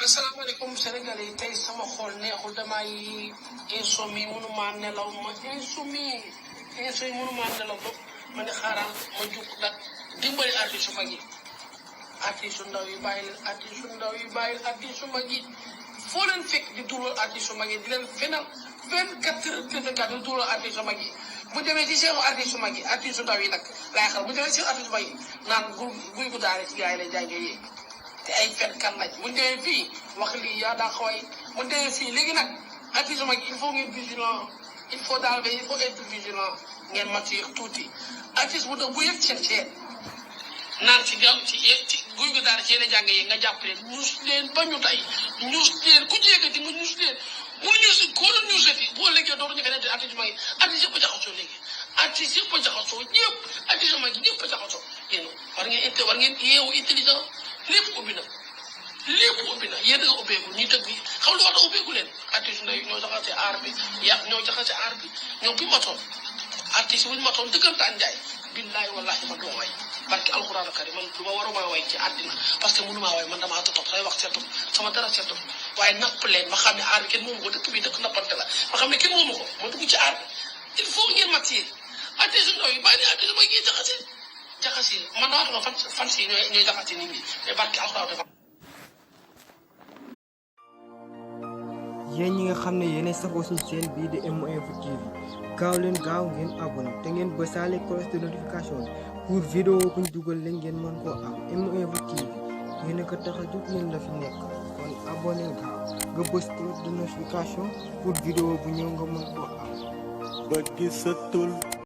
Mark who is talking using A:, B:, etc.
A: asalaamaaleykum Sénégalais yi tey sama xol neexul damay insomnie mënuma nelaw ma insomnie mënuma nelaw ba ma ne xaaral ma jug nag dimbali artiste mag yi artiste ndaw yi bàyyi leen artiste ndaw yi bàyyi artiste mag yi foo leen fekk di dugal artiste mag yi di leen fenal 24 heures 24 di dugal artiste mag yi bu demee ci seen artiste mag yi artiste ndaw yi nag laay xal bu demee ci artiste mag yi naan guy gu daane ci gars yi lay jàngee yéeg te ay fenkat lañ bu ñu demee fii wax lii yaa daa xaw bu ñu demee fii léegi nag artiste mag il faut ngeen vigilant il faut être vigilant ngeen mature tuuti artiste bu bu yëg seen naan ci gaaw ci guy gu daal ci yéen a jàng yi nga jàpp leen ñuus leen ba ñu tey ñuus leen ku jéegati nga ñuus leen mu ñuus koo doon ñuusati boo léegi dootuñu feneen te artiste mag yi artiste yëpp a jaxasoo léegi artiste yëpp a jaxasoo ñëpp artiste mag yi ñëpp a jaxasoo yéen war ngeen yeewu intelligent lépp ubbi na yéen a nga ubbeeku ñi tëgg yi xam lu war a ubbeeku leen artiste ndaw yi ñoo jaxase aar bi ñoo bi matoon artiste buñu matoon dëggantaan njaay billaay wallahi man duma way barki alxuraan karim man du ma waruma way ci àddina parce que mënumaa way man damaa topp say wax seetu sama dara seetu waaye napp leen ma xam ne aar bi kenn moomu ko dëkk bi dëkk nappante la ma xam ne kenn moomu ko ma dugg ci aar bi il faut ngeen matir artiste ndaw yi bàyyi ne artiste mooy ngeen jaxase man damaa toog fan si ñooy jaxase nit ñi mais barki alxuraan dafa
B: yéen ñi nga xam ne yéenay safoo suñu chaîne bii di MO Info TV gaaw leen gaaw ngeen abonné te ngeen bësaale cloche de notification pour vidéo buñ dugal leen ngeen mën koo am MO Info TV yéen a ko tax a jóg leen la fi nekk kon abonné gaaw nga bës cloche de notification pour vidéo bu ñëw nga mën koo am.
C: ba gisatul